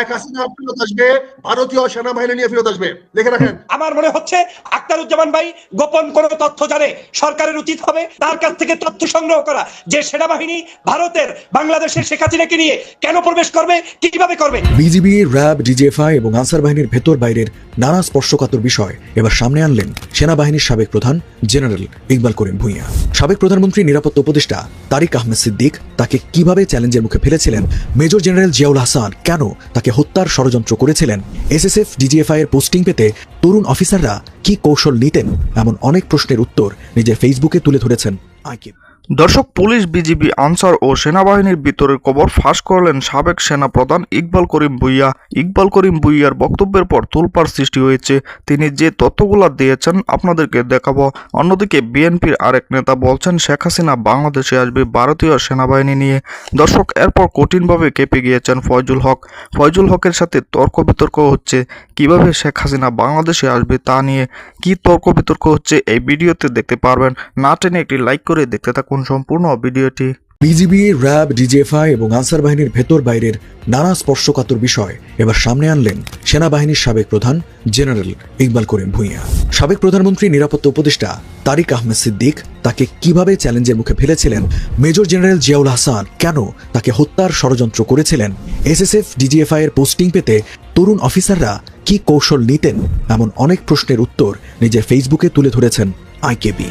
শেখ হাসিনা ফেরত আসবে, ভারতীয় সেনাবাহিনী নিয়ে ফেরত আসবে। লিখে রাখেন। আমার মনে হচ্ছে আখতারুজ্জামান ভাই গোপন কোনো তথ্য জানে, সরকারের উচিত হবে তার কাছ থেকে তথ্য সংগ্রহ করা যে সেনাবাহিনী ভারতের বাংলাদেশের শেখ হাসিনাকে নিয়ে কেন প্রবেশ করবে, কিভাবে করবে। বিজিবি, র্যাব, ডিজিএফআই এবং আনসার বাহিনীর ভেতর বাইরের নানা স্পর্শকাতর বিষয় এবার সামনে আনলেন সেনাবাহিনীর সাবেক প্রধান জেনারেল ইকবাল করিম ভূঁইয়া। সাবেক প্রধানমন্ত্রী নিরাপত্তা উপদেষ্টা তারিক আহমেদ সিদ্দিক তাকে কিভাবে চ্যালেঞ্জের মুখে ফেলেছিলেন, মেজর জেনারেল জিয়াউল হাসান কেন তাকে হত্যার ষড়যন্ত্র করেছিলেন, এসএসএফ ডিজিএফআই এর পোস্টিং পেতে তরুণ অফিসাররা কি কৌশল নিতেন, এমন অনেক প্রশ্নের উত্তর নিজের ফেসবুকে তুলে ধরেছেন আইকিব। দর্শক, পুলিশ, বিজিবি, আনসার ও সেনাবাহিনীর ভিতরের খবর ফাঁস করলেন সাবেক সেনা প্রধান ইকবাল করিম ভূঁইয়া। ইকবাল করিম ভূঁইয়ার বক্তব্যের পর তোলপাড় সৃষ্টি হয়েছে। তিনি যে তথ্যগুলো দিয়েছেন আপনাদেরকে দেখাবো। অন্যদিকে বিএনপির আরেক নেতা বলছেন শেখ হাসিনা বাংলাদেশে আসবে ভারতীয় সেনাবাহিনী নিয়ে। দর্শক, এরপর কঠিনভাবে কেঁপে গিয়েছেন ফয়জুল হক। ফয়জুল হকের সাথে তর্ক বিতর্ক হচ্ছে কিভাবে শেখ হাসিনা বাংলাদেশে আসবে তা নিয়ে। কি তর্ক বিতর্ক হচ্ছে এই ভিডিওতে দেখতে পারবেন। না টেনে একটি লাইক করে দেখতে থাকুন সম্পূর্ণ ভিডিওটি। বিজিবি, র্যাব, ডিজিএফআই এবং আনসার বাহিনীর ভেতর বাইরের নানা স্পর্শকাতর বিষয় এবার সামনে আনলেন সেনাবাহিনীর সাবেক প্রধান জেনারেল ইকবাল করিম ভূঁইয়া। সাবেক প্রধানমন্ত্রী নিরাপত্তা উপদেষ্টা তারিক আহমেদ সিদ্দিক তাকে কিভাবে চ্যালেঞ্জের মুখে ফেলেছিলেন, মেজর জেনারেল জিয়াউল হাসান কেন তাকে হত্যার ষড়যন্ত্র করেছিলেন, এসএসএফ ডিজিএফআই এর পোস্টিং পেতে তরুণ অফিসাররা কি কৌশল নিতেন, এমন অনেক প্রশ্নের উত্তর নিজের ফেসবুকে তুলে ধরেছেন আইকেবি।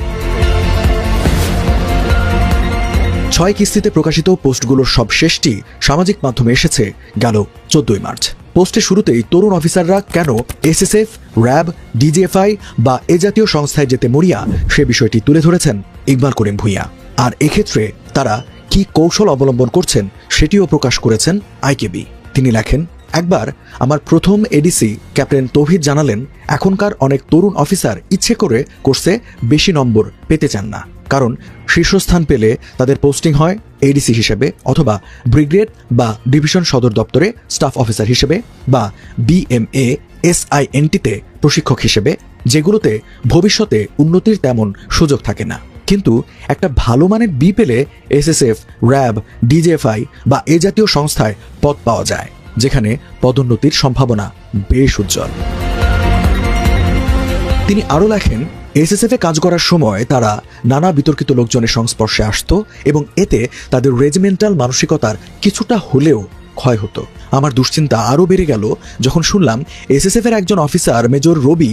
6 কিস্তিতে প্রকাশিত পোস্টগুলোর সব শেষটি সামাজিক মাধ্যমে এসেছে গেল 14 মার্চ। পোস্টের শুরুতেই তরুণ অফিসাররা কেন এসএসএফ, র্যাব, ডিজিএফআই বা এ জাতীয় সংস্থায় যেতে মরিয়া সে বিষয়টি তুলে ধরেছেন ইকবাল করিম ভূঁইয়া। আর এক্ষেত্রে তারা কি কৌশল অবলম্বন করছেন সেটিও প্রকাশ করেছেন আইকেবি। তিনি লেখেন, একবার আমার প্রথম এডিসি ক্যাপ্টেন তৌহিদ জানালেন এখনকার অনেক তরুণ অফিসার ইচ্ছে করে কোর্সে বেশি নম্বর পেতে চান না, কারণ শীর্ষস্থান পেলে তাদের পোস্টিং হয় এডিসি হিসেবে অথবা ব্রিগেড বা ডিভিশন সদর দপ্তরে স্টাফ অফিসার হিসেবে বা বিএমএ এসআইএনটিতে প্রশিক্ষক হিসেবে, যেগুলোতে ভবিষ্যতে উন্নতির তেমন সুযোগ থাকে না। কিন্তু একটা ভালো মানের বি পেলে এসএসএফ, র্যাব, ডিজিএফআই বা এ জাতীয় সংস্থায় পদ পাওয়া যায়, যেখানে পদোন্নতির সম্ভাবনা বেশ উজ্জ্বল। তিনি আরও লেখেন, এসএসএফে কাজ করার সময় তারা নানা বিতর্কিত লোকজনের সংস্পর্শে আসত এবং এতে তাদের রেজিমেন্টাল মানসিকতার কিছুটা হলেও ক্ষয় হতো। আমার দুশ্চিন্তা আরও বেড়ে গেল যখন শুনলাম এসএসএফ এর একজন অফিসার মেজর রবি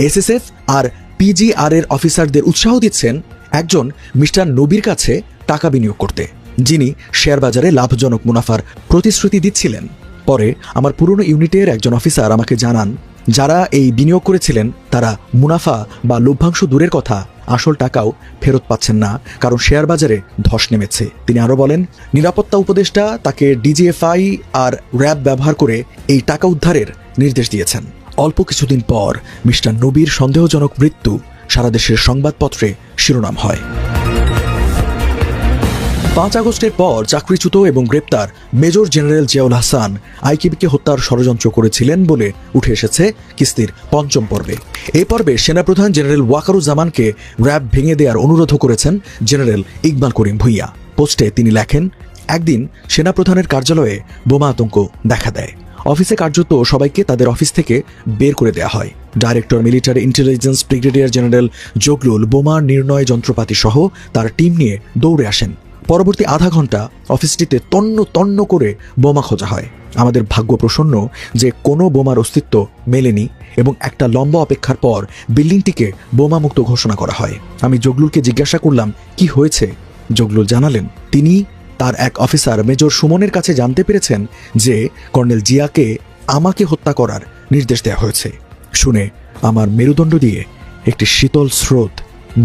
এসএসএফ আর পিজিআর এর অফিসারদের উৎসাহ দিচ্ছেন একজন মিস্টার নবীর কাছে টাকা বিনিয়োগ করতে, যিনি শেয়ার বাজারে লাভজনক মুনাফার প্রতিশ্রুতি দিচ্ছিলেন। পরে আমার পুরনো ইউনিটের একজন অফিসার আমাকে জানান যারা এই বিনিয়োগ করেছিলেন তারা মুনাফা বা লভ্যাংশ দূরের কথা আসল টাকাও ফেরত পাচ্ছেন না, কারণ শেয়ার বাজারে ধস নেমেছে। তিনি আরও বলেন, নিরাপত্তা উপদেষ্টা তাকে ডিজিএফআই আর র্যাব ব্যবহার করে এই টাকা উদ্ধারের নির্দেশ দিয়েছেন। অল্প কিছুদিন পর মিস্টার নবীর সন্দেহজনক মৃত্যু সারা দেশের সংবাদপত্রে শিরোনাম হয়। 5 আগস্টের পর চাকরিচ্যুত এবং গ্রেপ্তার মেজর জেনারেল জিয়াউল হাসান আইকিবিকে হত্যার ষড়যন্ত্র করেছিলেন বলে উঠে এসেছে কিস্তির 5ম পর্বে। এই পর্বে সেনাপ্রধান জেনারেল ওয়াকারুজ্জামানকে র্যাব ভেঙে দেওয়ার অনুরোধও করেছেন জেনারেল ইকবাল করিম ভূঁইয়া। পোস্টে তিনি লেখেন, একদিন সেনাপ্রধানের কার্যালয়ে বোমা আতঙ্ক দেখা দেয়। অফিসে কার্যত সবাইকে তাদের অফিস থেকে বের করে দেওয়া হয়। Director military intelligence brigadier general Zaglul বোমার নির্ণয় যন্ত্রপাতি সহ তার টিম নিয়ে দৌড়ে আসেন। পরবর্তী আধা ঘন্টা অফিসটিতে তন্ন তন্ন করে বোমা খোঁজা হয়। আমাদের ভাগ্য প্রসন্ন যে কোনো বোমার অস্তিত্ব মেলেনি এবং একটা লম্বা অপেক্ষার পর বিল্ডিংটিকে বোমামুক্ত ঘোষণা করা হয়। আমি জগলুলকে জিজ্ঞাসা করলাম কি হয়েছে। জগলুল জানালেন তিনি তার এক অফিসার মেজর সুমনের কাছে জানতে পেরেছেন যে কর্নেল জিয়াকে আমাকে হত্যা করার নির্দেশ দেওয়া হয়েছে। শুনে আমার মেরুদণ্ড দিয়ে একটি শীতল স্রোত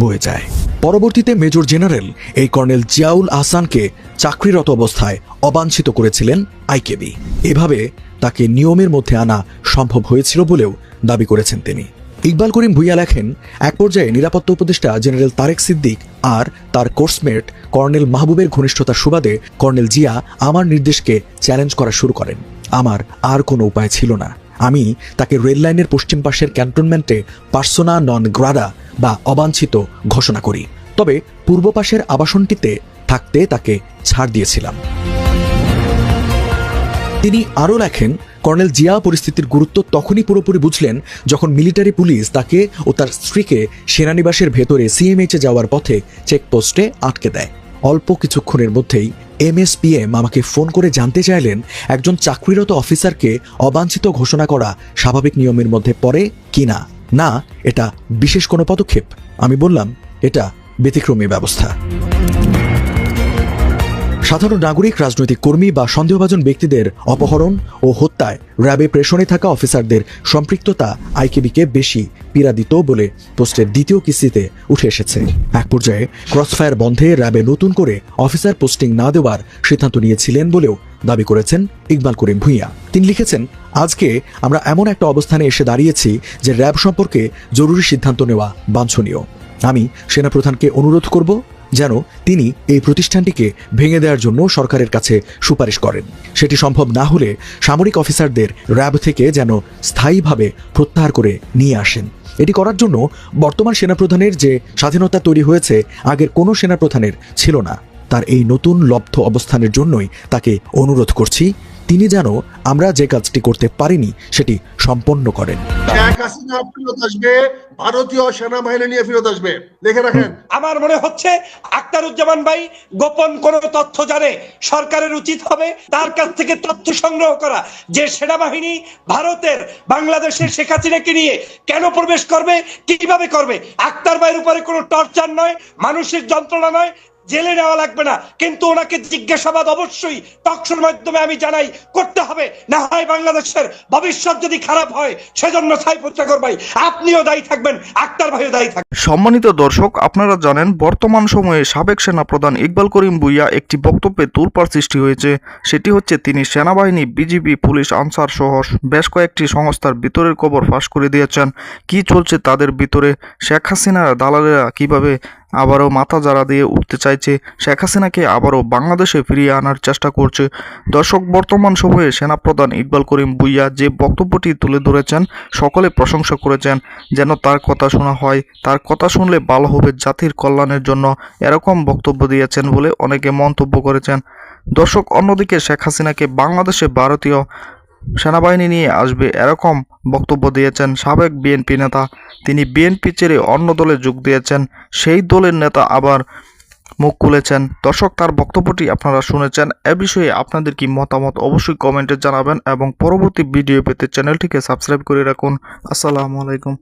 বয়ে যায়। পরবর্তীতে মেজর জেনারেল এই কর্নেল জিয়াউল আহসানকে চাকরিরত অবস্থায় অবাঞ্ছিত করেছিলেন আইকেবি। এভাবে তাকে নিয়মের মধ্যে আনা সম্ভব হয়েছিল বলেও দাবি করেছেন তিনি। ইকবাল করিম ভূঁইয়া লেখেন, এক পর্যায়ে নিরাপত্তা উপদেষ্টা জেনারেল তারেক সিদ্দিক আর তার কোর্সমেট কর্নেল মাহবুবের ঘনিষ্ঠতার সুবাদে কর্নেল জিয়া আমার নির্দেশকে চ্যালেঞ্জ করা শুরু করেন। আমার আর কোনো উপায় ছিল না। আমি তাকে রেল লাইনের পশ্চিম পাশের ক্যান্টনমেন্টে পার্সোনা নন গ্রাডা বা অবাঞ্ছিত ঘোষণা করি, তবে পূর্ব পাশের আবাসনটিতে থাকতে তাকে ছাড় দিয়েছিলাম। তিনি আরও লেখেন, কর্নেল জিয়া পরিস্থিতির গুরুত্ব তখনই পুরোপুরি বুঝলেন যখন মিলিটারি পুলিশ তাকে ও তার স্ত্রীকে সেনানিবাসের ভেতরে সিএমএইচে যাওয়ার পথে চেকপোস্টে আটকে দেয়। অল্প কিছুক্ষণের মধ্যেই এমএসপিএম আমাকে ফোন করে জানতে চাইলেন একজন চাকরিরত অফিসারকে অবাঞ্ছিত ঘোষণা করা স্বাভাবিক নিয়মের মধ্যে পড়ে কিনা। না, এটা বিশেষ কোনো পদক্ষেপ। আমি বললাম এটা ব্যতিক্রমী ব্যবস্থা। সাধারণ নাগরিক, রাজনৈতিক কর্মী বা সন্দেহভাজন ব্যক্তিদের অপহরণ ও হত্যায় র্যাবে প্রেষণে থাকা অফিসারদের সম্পৃক্ততা আইকেবিকে বেশি পীড়া দিত বলে পোস্টের দ্বিতীয় কিস্তিতে উঠে এসেছে। এক পর্যায়ে ক্রসফায়ার বন্ধে র্যাবে নতুন করে অফিসার পোস্টিং না দেওয়ার সিদ্ধান্ত নিয়েছিলেন বলেও দাবি করেছেন ইকবাল করিম ভূঁইয়া। তিনি লিখেছেন, আজকে আমরা এমন একটা অবস্থানে এসে দাঁড়িয়েছি যে র্যাব সম্পর্কে জরুরি সিদ্ধান্ত নেওয়া বাঞ্ছনীয়। আমি সেনাপ্রধানকে অনুরোধ করব যেন তিনি এই প্রতিষ্ঠানটিকে ভেঙে দেওয়ার জন্য সরকারের কাছে সুপারিশ করেন। সেটি সম্ভব না হলে সামরিক অফিসারদের র্যাব থেকে যেন স্থায়ীভাবে প্রত্যাহার করে নিয়ে আসেন। এটি করার জন্য বর্তমান সেনাপ্রধানের যে স্বাধীনতা তৈরি হয়েছে আগের কোনো সেনাপ্রধানের ছিল না। তার এই নতুন লব্ধ অবস্থানের জন্যই তাকে অনুরোধ করছি তিনি যেন আমরা যে কাজটি করতে পারিনি সেটি সম্পন্ন করেন। শেখ হাসিনা ফেরত আসবে, ভারতীয় সেনাবাহিনী নিয়ে ফেরত আসবে, লিখে রাখেন। আমার মনে হচ্ছে আখতারুজ্জামান ভাই গোপন কোন তথ্য জানে, সরকারের উচিত হবে তার কাছ থেকে তথ্য সংগ্রহ করা যে সেনাবাহিনী ভারতের বাংলাদেশের শেখ হাসিনাকে নিয়ে কেন প্রবেশ করবে, কিভাবে করবে। আখতার ভাইয়ের উপরে কোনো টর্চার নয়, মানসিক যন্ত্রণা নয়, জেলে নেওয়া লাগবে না, কিন্তু ওনাকে জিজ্ঞাসাবাদ অবশ্যই টকশোর মাধ্যমে আমি জানাই করতে হবে। না হয় বাংলাদেশের ভবিষ্যৎ যদি খারাপ হয় সেজন্য সাইফুর চাকর ভাই আপনিও দায়ী থাকবেন, আখতার ভাইও দায়ী থাকবেন। সম্মানিত দর্শক, আপনারা জানেন বর্তমান সময়ে সাবেক সেনাপ্রধান ইকবাল করিম ভূঁইয়া একটি বক্তব্যে তোলপাড় সৃষ্টি হয়েছে। সেটি হচ্ছে তিনি সেনাবাহিনী, বিজিবি, পুলিশ, আনসার সহ বেশ কয়েকটি সংস্থার ভিতরের খবর ফাঁস করে দিয়েছেন। কি চলছে তাদের ভিতরে, শেখ হাসিনার দালালেরা কিভাবে আবারও মাথা জারা দিয়ে উঠতে চাইছে, শেখ হাসিনাকে আবারও বাংলাদেশে ফিরিয়ে আনার চেষ্টা করছে। দর্শক, বর্তমান সময়ে সেনাপ্রধান ইকবাল করিম ভূঁইয়া যে বক্তব্যটি তুলে ধরেছেন সকলে প্রশংসা করেছেন, যেন তার কথা শোনা হয়, তার কথা শুনলে ভালো হবে, জাতির কল্যাণের জন্য এরকম বক্তব্য দিয়েছেন বলে অনেকে মন্তব্য করেছেন। দর্শক, অন্যদিকে শেখ হাসিনাকে বাংলাদেশে ভারতীয় সেনাবাহিনী নিয়ে আসবে এরকম বক্তব্য দিয়েছেন সাবেক বিএনপি নেতা। তিনি বিএনপি ছেড়ে অন্য দলে যোগ দিয়েছেন, সেই দলের নেতা আবার মুখ খুলেছেন। দর্শক, তার বক্তব্যটি আপনারা শুনেছেন। এ বিষয়ে আপনাদের কি মতামত অবশ্যই কমেন্টে জানাবেন এবং পরবর্তী ভিডিও পেতে চ্যানেলটিকে সাবস্ক্রাইব করে রাখুন। আসসালামু আলাইকুম।